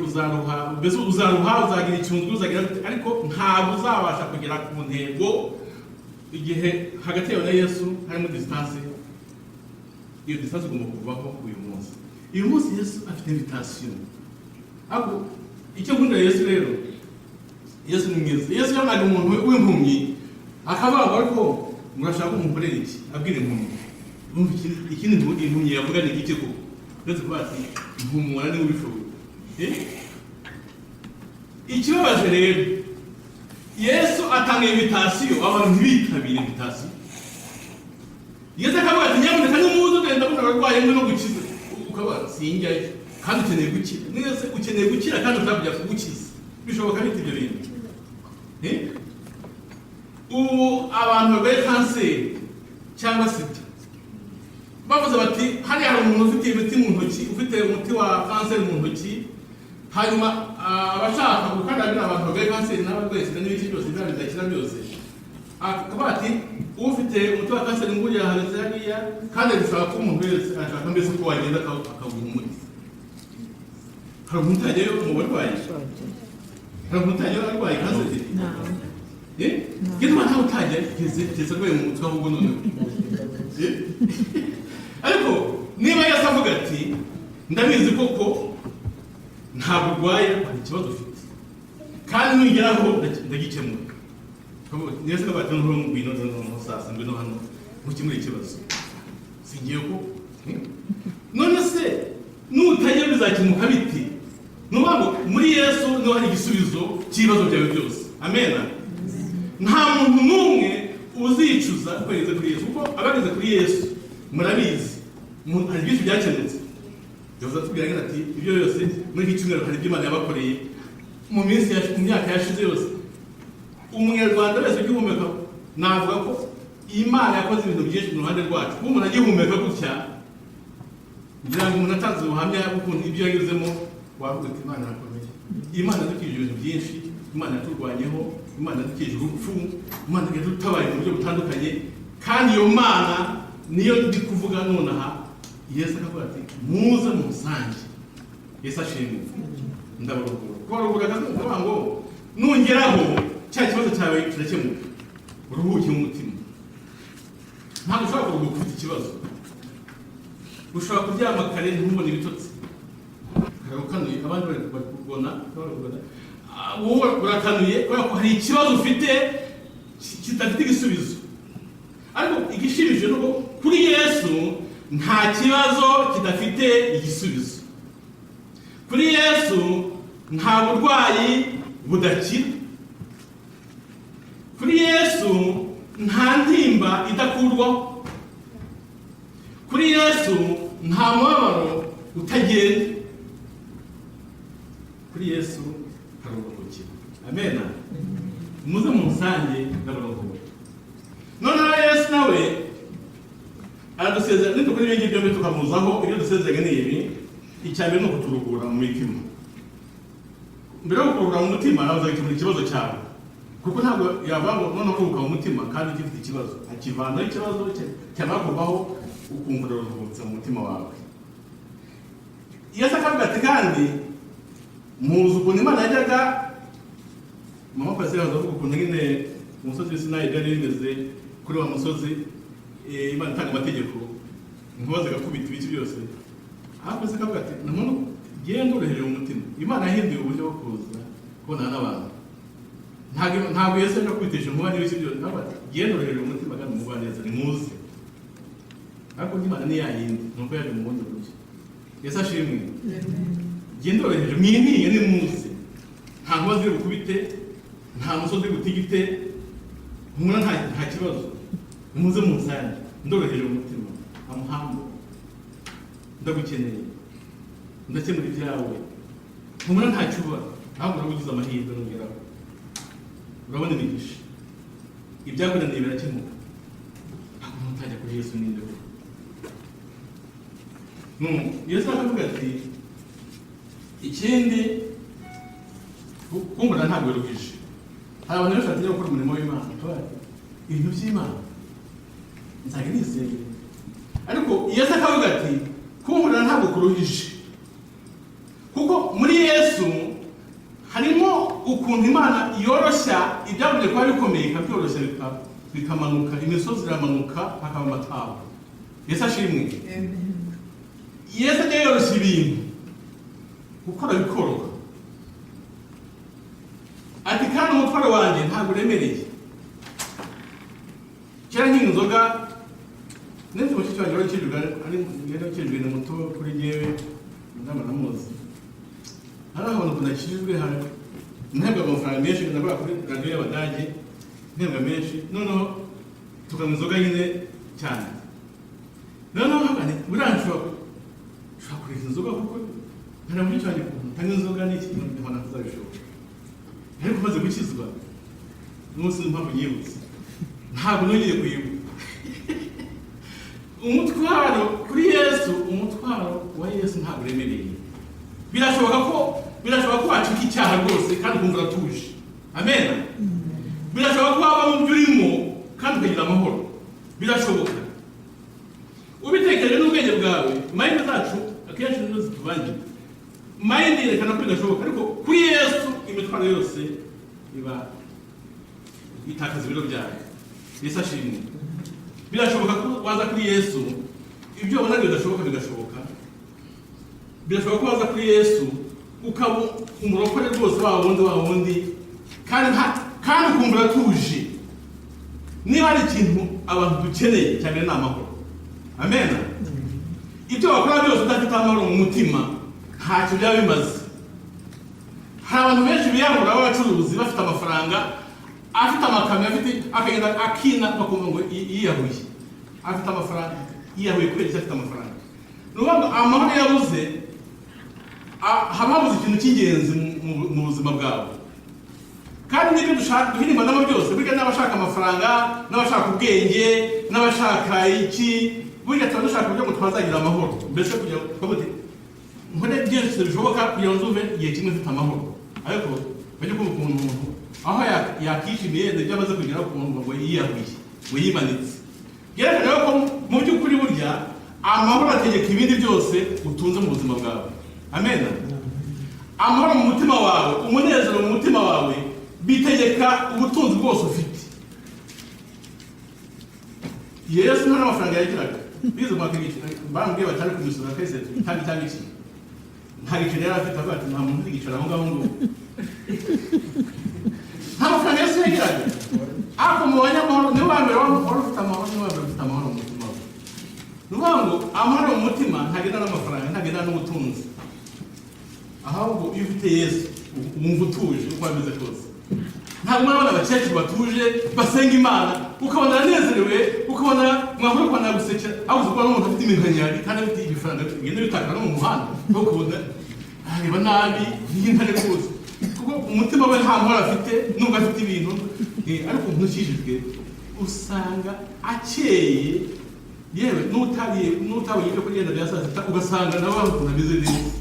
Uzaruha, uzagira icyunzwe, uzagira, ariko ntabwo uzabasha kugera ku ntego igihe hagati yawe na Yesu harimo distance. Iyo distance igomba kuvaho uyu munsi. Uyu munsi Yesu afite invitation. Ako icyo nkundira Yesu rero, Yesu ni mwiza. Yesu yamaga umuntu w'impumyi akavuga ariko murashaka umukorera iki? Abwire impumyi. Ikindi impumyi yavuga ni iki koko? Ndetse kuba ati impumura ni ubishoboye. Ikibabaje rero, Yesu atanga invitation, abantu ntibitabire invitation. Yesu akavuga ati nyamuneka nimuze ugenda mbona abarwayi mwe no gukiza. Ukaba sinjyayo kandi ukeneye gukira. Mwese ukeneye gukira kandi utabya kugukiza. Bishoboka bite ibyo bintu? Ubu abantu barwaye kanseri cyangwa sida bavuze bati hariya hari umuntu ufite imiti mu ntoki, ufite umuti wa kanseri mu ntoki, hanyuma abashaka gukarabira abantu barwaye kanseri n'abarwaye sida n'ibiki byose bidakira byose, akaba ati ufite umuti wa kanseri nguriya hageze hariya, kandi bishobora kuba umuntu wese ashaka mbese ko wagenda akaguha umuti. Hari umuntu utajyayo mu barwayi? Hari umuntu utajyayo arwaye kanseri? Gituma ntawe utajya kugeza arwaye mu mutwe ahubwo noneho ariko niba Yesu avuga ati ndabizi koko ntabwo urwaye hari ikibazo ufite kandi nugeraho ndagikemura, Yesu akavuga ati ngwino sasa ngwino hano ukemure ikibazo singiye ko none se nutajya bizakemuka biti? Nubango muri Yesu no hari igisubizo cy'ibibazo byawe byose. Amen. Nta muntu n'umwe uzicuza kweza kuri Yesu, kuko abageze kuri Yesu murabizi hari byinshi byakemutse. Yoza tubwira ati ibyo yose muri iki cyumweru hari by'Imana yabakoreye mu minsi ya myaka yashize yose. Umunyarwanda wese ugihumeka navuga ko Imana yakoze ibintu byinshi mu ruhande rwacu. Kuko umuntu agihumeka gutya ngira ngo umuntu atanze ubuhamya bw'ukuntu ibyo yagezemo wavuga ati Imana yakomeye. Imana yadukije ibintu byinshi, Imana yaturwanyeho, Imana yadukije urupfu, Imana yadutabaye mu buryo butandukanye, kandi iyo Mana niyo ndi kuvuga nonaha. Yesu akavuga ati muze mu musange. Yesu ashimwe. Ndabarugura kubarugura akavuga ngo nungeraho cya kibazo cyawe kirakemuka, uruhuke mu mutima. Ntabwo ushobora kuruhuka ufite ikibazo. Ushobora kuryama kare ntubone ibitotsi, ukanuye abandi bari kubona wowe urakanuye kubera ko hari ikibazo ufite kidafite igisubizo. Ariko igishimishije nuko kuri Yesu nta kibazo kidafite igisubizo. Kuri Yesu nta burwayi budakira. Kuri Yesu nta ntimba idakurwaho. Kuri Yesu nta mubabaro utagenda. Kuri Yesu haruhukira. Amen. Muze mu musange ndabaruhura. Noneho Yesu nawe aradusezera niko kuri ibyo byombi tukamuzaho ibyo dusezeranye ni ibi. Icyambere no kuturugura mu mitima. Mbere yo kurugura mu mutima naza gikemura ikibazo cyawe. Kuko ntabwo yavango none kuruhuka mu mutima kandi ufite ikibazo. Akivana ikibazo cyamakubaho ukumva uruhutse mu mutima wawe. Yesu akavuga ati kandi muzi ukuntu Imana yajyaga mama pastor azavuga ukuntu nyine umusozi w'Isinayi byari bimeze kuri wa musozi Imana itanga amategeko nkubaze gakubita ibiki byose. Hapo se akavuga ati namuntu genda urehere mu mutima. Imana yahinduye uburyo bwo kuza kubona n'abantu. Ntabwo Yesu ajya kubitisha inkuba n'ibiki byose. Ntabwo genda urehere mu mutima kandi muboneza ni muzi. Ariko Imana ni yayindi nuko yaje mu bundi buryo. Yesu ashimwe. Genda urehere mwiniye ni muzi. Nta nkuba ziri bukubite, nta musozi gutigite, umwana nta kibazo. Muze mu musange ndoroheje mu mutima. Amuhambo ndagukeneye ndakemura ibyawe. Umwana nta cyuba ahubwo urabugize amahirwe nongeraho. Urabona imigisha ibyakunaniye birakemuka. Ntabwo mutajya kuri Yesu ninde we. Yesu akavuga ati ikindi kumbura ntabwo ruhije. Hari abantu benshi batinya gukora umurimo w'Imana. Ibintu by'Imana nzajya nizeye. Ariko Yesu akavuga ati kumbura ntabwo kuruhije. Kuko muri Yesu harimo ukuntu Imana yoroshya ibyavuye kuba bikomeye ikabyoroshya bikamanuka, imisozi iramanuka hakaba amataba. Yesu ashimwe. Yesu ajya yoroshya ibintu gukora bikoroha. Ati kandi umutwaro wanjye ntabwo uremereye. Kera nk'iyi nzoga netse mushiki wanjye warakijwe ni muto kuri jyewe ndama namuzi. Hari abantu kunakijwe hari ntabwo amafaranga menshi nabura kuri radio y'Abadage ntabwo menshi. Noneho tukanywa inzoga nyine cyane. Noneho hagane buranshobora kureka inzoga kuko nta muri cyane kuntanga inzoga n'iki ndabona kuzabishobora. Ariko maze gukizwa n'umunsi mpamvu yibutse ntabwo nongeye kuyibuka. Umutwaro kuri Yesu, umutwaro wa Yesu ntabwo uremereye. Birashoboka ko wacika icyaha rwose kandi ukumva uratuje. Amen. Birashoboka ko waba mu byo urimo kandi ukagira amahoro. Birashoboka. Ubitekereje n'ubwenge bwawe, mind zacu akenshi nizo zituvangira. Mind yerekana ko bidashoboka, ariko kuri Yesu imitwaro yose iba itakaza ibiro byayo. Yesu ashimwe. birashoboka ko waza kuri Yesu ibyo ubona bidashoboka bigashoboka. Birashoboka ko waza kuri Yesu ukaba umurokore rwose wa wundi kandi ukumva uratuje. Niba ari ikintu abantu dukeneye cyane ni amahoro. Amen. Ibyo wakora byose udafite amahoro mu mutima ntacyo byaba bimaze. Hari abantu benshi biyahura b'abacuruzi bafite amafaranga, afite amakamyo, afite akagenda akina bakumva ngo yiyahuye. Afite amafaranga yiyahuye kubera icyo afite amafaranga. N'ubwo amahoro yabuze, haba habuze ikintu cy'ingenzi mu buzima bwawe. Kandi n'ibyo duhirimba nabo byose, burya n'abashaka amafaranga, n'abashaka ubwenge, n'abashaka iki, burya tuba dushaka kugira ngo twazagira amahoro. Mbese kugira ngo nkore byose bishoboka kugira ngo nzuve igihe kimwe mfite amahoro. Ariko bajya kumva umuntu aho yakishimiye ibyo amaze kugera ku muntu ngo yiyahuye, ngo yimanitse. Yerekana ko mu by'ukuri burya amahoro ategeka ibindi byose utunze mu buzima bwawe. Amen. Amahoro mu mutima wawe, umunezero mu mutima wawe bitegeka ubutunzi bwose ufite. Yesu nta mafaranga yagiraga. Bize mwakigiki bambwiye batari kumusura kese cyangwa iki. Nta giciro yari afite abati nta muntu ugicira aho ngaho ngo. Nta mafaranga Yesu yagiraga. Ako mubanya amahoro niwe wa mbere wari ufite amahoro, niwe wa mbere ufite amahoro mu mutima wawe. Nuvuga ngo amahoro mu mutima ntagenda n'amafaranga, ntagenda n'ubutunzi. Ahubwo iyo ufite Yesu wumva utuje uko ameze kose. Ntabwo murabona abakecuru batuje basenga Imana ukabona aranezerewe, ukabona mwahura ukabona gusekera, aho uzi ko n'umuntu afite iminkanyari kandi afite ibifaranga bigenda bitakara no mu muhanda, ukabona areba nabi y'intare rwose kuko umutima we nta mahoro afite nubwo afite ibintu, ariko umuntu ukijijwe usanga akeye, yewe n'utabonye ibyo kugenda bya saa sita ugasanga nawe ukuntu ameze neza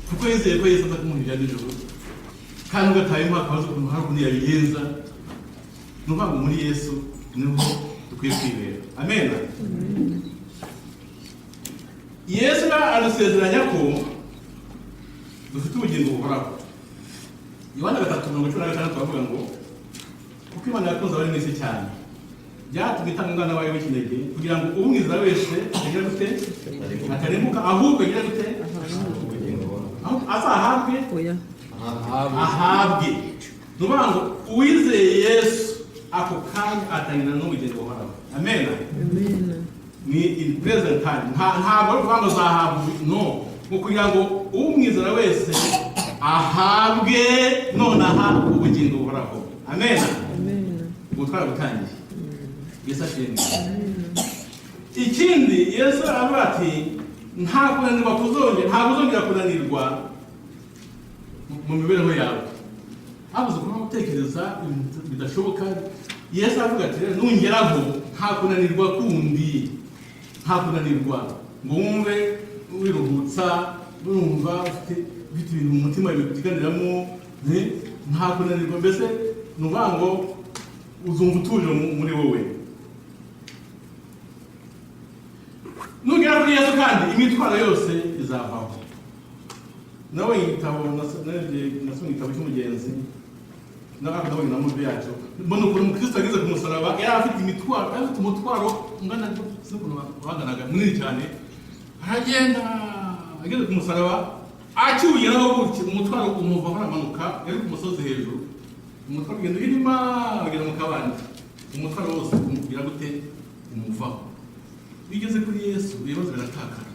kuko yizeye ko Yesu aza kumuha ibya nijoro kandi ugataye umwaka wazo ukuntu hari ukuntu yabigenza. Ni ukuvuga ngo muri Yesu niho dukwiye kwibera. Amen. Yesu adusezeranya ko dufite ubugingo buhoraho. Yohana 3:16 bavuga ngo kuko Imana yakunze abari mwese cyane byatumye itanga umwana wayo w'ikinege kugira ngo umwizera wese agire gute atarimbuka ahubwo agire gute azahabwe ahabwe. Nuvuga ngo uwizeye Yesu ako kanya atangirana n'ubugingo buhoraho. Amen. Ni in present time. Ntabwo ari kuvuga ngo azahabwe, no, ngo kugira ngo umwizera wese ahabwe nonaha ubugingo buhoraho. Amen. Ubutwara butangiye. Yesu ashimwe. Ikindi Yesu aravuga ati nta kuzongera kunanirwa mu mibereho yawe. Habuze kuba gutekereza ibintu bidashoboka. Yesu avuga ati nungeraho nta kunanirwa kundi, nta kunanirwa ngo wumve wiruhutsa, urumva ufite ibintu mu mutima bitiganiramo, nta kunanirwa. Mbese nuvuga ngo uzumva utuje muri wowe. Nugera kuri Yesu kandi imitwaro yose izavaho. Nawe igitabo nasomye igitabo cy'umugenzi n'abakadabonye na mubi yacu, mbona ukuntu Umukristo ageze ku musaraba yari afite imitwaro, afite umutwaro ungana n'ukuntu wanganaga munini cyane. Aragenda ageze ku musaraba akiwugeraho gutya umutwaro umuva aramanuka, yari ku musozi hejuru. Umutwaro ugenda irima agera mu kabande, umutwaro wose umubwira gute umuvaho. Bigeze kuri Yesu ibibazo biratakara.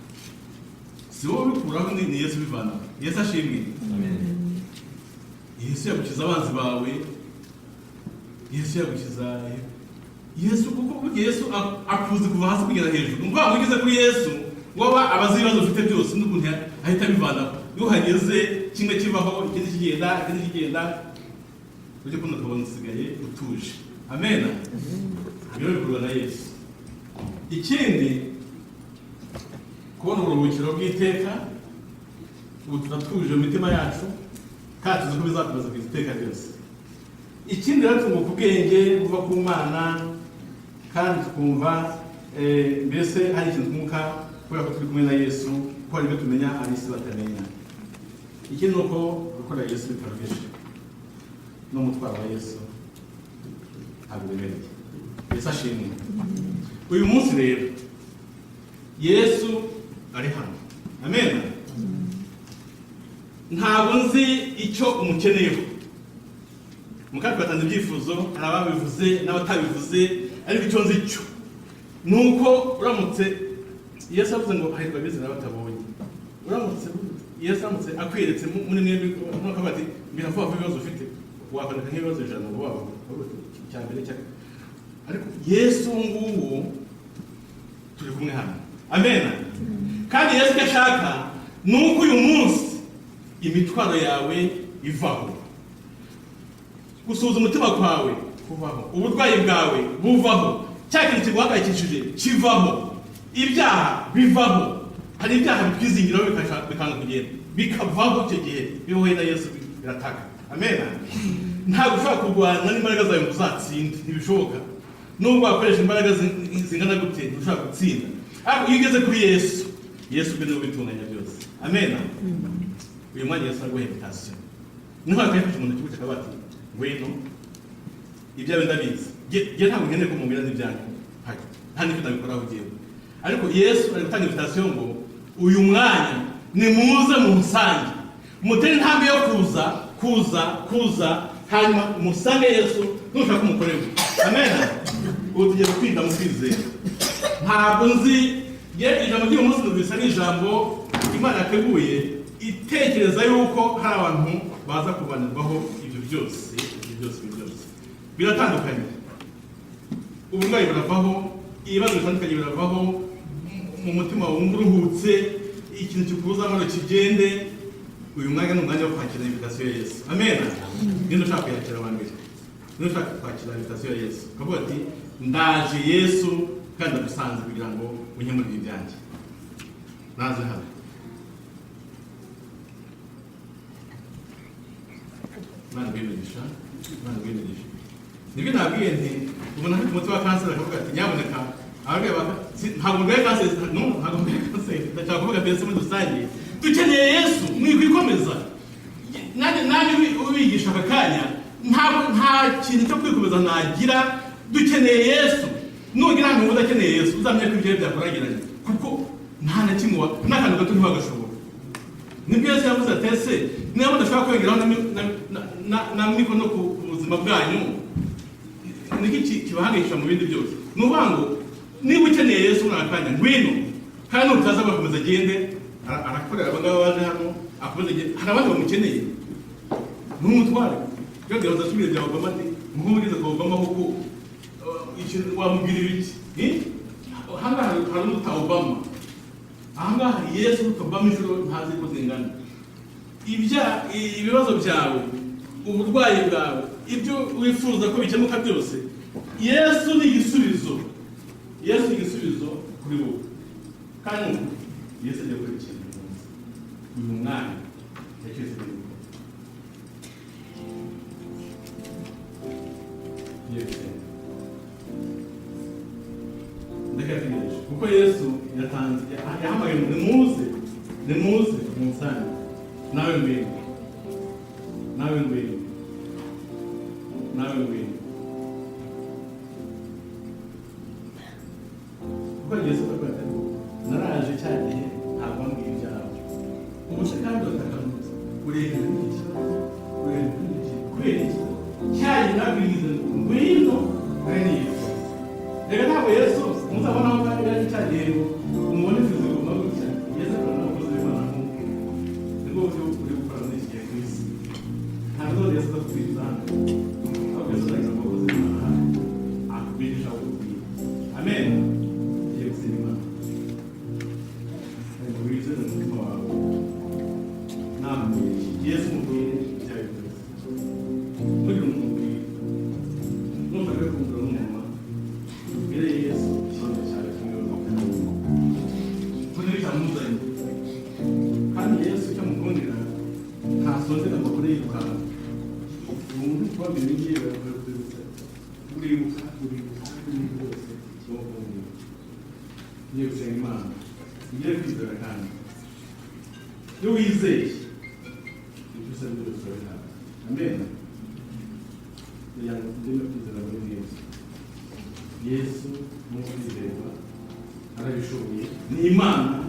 Si wowe ubikuraho, ni Yesu ubivanaho. Yesu ashimwe. Amen. Yesu yagukiza abanzi bawe. Yesu yagukiza. Yesu kuko Yesu akuzi kuva hasi kugera hejuru. Umva ngo ugeze kuri Yesu woba abazi ibibazo ufite byose n'ukuntu ahita bivanaho. Iyo hageze kimwe kivaho ikindi kigenda uje kuno kabona usigaye utuje. Amen. Iyo bikorwa na Yesu. Ikindi kubona uburuhukiro bw'iteka, ubu turatuje mu mitima yacu kandi tuzi ko bizakomeza ku iteka ryose. Ikindi rero twunguka ubwenge buva ku Mana kandi tukumva mbese hari ikintu twunguka kubera ko turi kumwe na Yesu, ko hari ibyo tumenya ab'isi batamenya. Ikindi ni uko gukorera Yesu bitaruhije n'umutwaro wa Yesu ntabwo bibereye. Yesu ashimwe. uyu munsi rero Yesu ari hano. Amen. Ntabwo nzi icyo umukeneyeho. Mukandi batanze ibyifuzo, hari ababivuze n'abatabivuze, ariko icyo nzi cyo nuko uramutse Yesu avuze ngo hahirwa abizera batabonye. Uramutse Yesu aramutse akweretse muri mwebwe nuko bati mbira vuba vuba ibibazo ufite, wakandika nk'ibibazo ijana ngo wabo cya mbere cya. Ariko Yesu nguwo turi kumwe hano. Amen. Kandi Yesu ashaka nuko uyu munsi imitwaro yawe ivaho, gusuhuza umutima kwawe kuvaho, uburwayi bwawe buvaho, cya kintu kiguhangayikishije kivaho, ibyaha bivaho. Hari ibyaha bitwizingiraho bikanga kugenda bikavaho, icyo gihe bihuye na Yesu birataka. Amen. Ntabwo ushobora kurwana n'imbaraga zawe ngo uzatsinde, ntibishoboka. Nubwo wakoresha imbaraga zingana gute ntushobora gutsinda. Ariko iyo ugeze kuri Yesu, Yesu ubwe niwe ubitunganya byose. Amen. Uyu mwanya Yesu araguha invitation. Niho akayifashe umuntu cy'ubucaka bati ngwino ibyawe ndabizi. Nge ntabwo nkeneye ko mubwira n'ibyanyu. Nta n'icyo nabikoraho ugiye. Ariko Yesu ari gutanga invitation ngo uyu mwanya ni muze mu musange. Mutere intambwe yo kuza hanyuma musange Yesu nushaka kumukorera. Amen. Ubu tugiye kwiga mu kwizera. Ntabwo nzi ijambo ry'uyu munsi bisa n'ijambo Imana yateguye itekereza yuko hari abantu baza kubanirwaho ibyo byose biratandukanye. Uburwayi buravaho, ibibazo bitandukanye biravaho, mu mutima wumva uruhutse, ikintu kikubuza amahoro kigende. Uyu mwanya ni umwanya wo kwakira invitation ya Yesu. Amen. Ngende ushaka kuyakira abambere, ngende ushaka kwakira invitation ya Yesu, ukavuga ati ndaje Yesu kandi ndagusanze kugira ngo unkemurire ibyanjye. Naze hano. Mana bimenyesha. Nibyo nabwiye nti umuntu afite umuti wa kanseri akavuga ati nyaboneka ababwiye ntabwo ndwaye kanseri, ntabwo ndwaye kanseri, ndashaka kuvuga mbese muri rusange dukeneye Yesu mwikwikomeza. Nanjye ubigisha aka kanya nta kintu cyo kwikomeza nagira. Dukeneye Yesu. Nugira ngo udakeneye Yesu uzamenya ko ibyo byakuragiranye, kuko nta na kimwe n'akantu gato ntibagashobora. Nibyo Yesu yavuze ati ese niba mudashobora kwegeraho na miko no ku buzima bwanyu, niki kibahangayisha mu bindi byose? Nuvuga ngo niba ukeneye Yesu muri aka kanya ngwino, kandi utaza bakomeza agende arakorera abangaba baje hano akomeza agende. Hari abandi bamukeneye n'umutware kandi bazasubira bya Obama ati nk'umugeze kwa Obama kuko ikintu wamubwira ibiki ahangaha hari n'uta Obama, ahangaha hari Yesu Obama inshuro ntazi ko zingana. Ibibazo byawe, uburwayi bwawe, ibyo wifuza ko bikemuka byose, Yesu ni igisubizo. Yesu ni igisubizo kuri wowe. Kandi Yesu agiye gukora ikintu uyu mwanya yacyese kuri wowe. Ndakategereje kuko Yesu yahamagaye nimuze mu musange. Nawe ngwino. Kuko Yesu avuga ati naraje cya gihe ntabwo mbwiye ibyawe. Ubuse kandi batakamuze urengera n'iki kubera iki cyayi nabwize ngwino ureniyesu. Reka ntabwo Yesu muzabona aho bari yaje cya gihe umubone fiziko magutya. Yesu akora n'abakozi b'Imana nibwo buryo uri gukora muri iki gihe ku isi. Ntabwo Yesu azakubwiriza hano, ahubwo Yesu azagira abakozi b'Imana akubigisha kukubwira. Amen. Tugiye gusenga Imana. Wizere mu mutima wawe. Namwe Yesu mubwire ibyawe byose. Mugire umubwire. Ntushake kumvira n'umunwa. Ubwire Yesu ikibazo cyawe kimwe kuri cyamuzanye. Kandi Yesu icyo mukundira ntasondera ngo kure yirukanka. Umuntu twabiri ngiye barakwibutsa. Uribuka rwose cyo kumvira. Niyo gusenga Imana. Ngiye kwizera kandi. Iyo wizeye ibyo usabye byose urabihabwa. Amen. Kugira ngo tugende kwizera muri Yesu. yesu ni ukwizerwa arabishoboye ni imana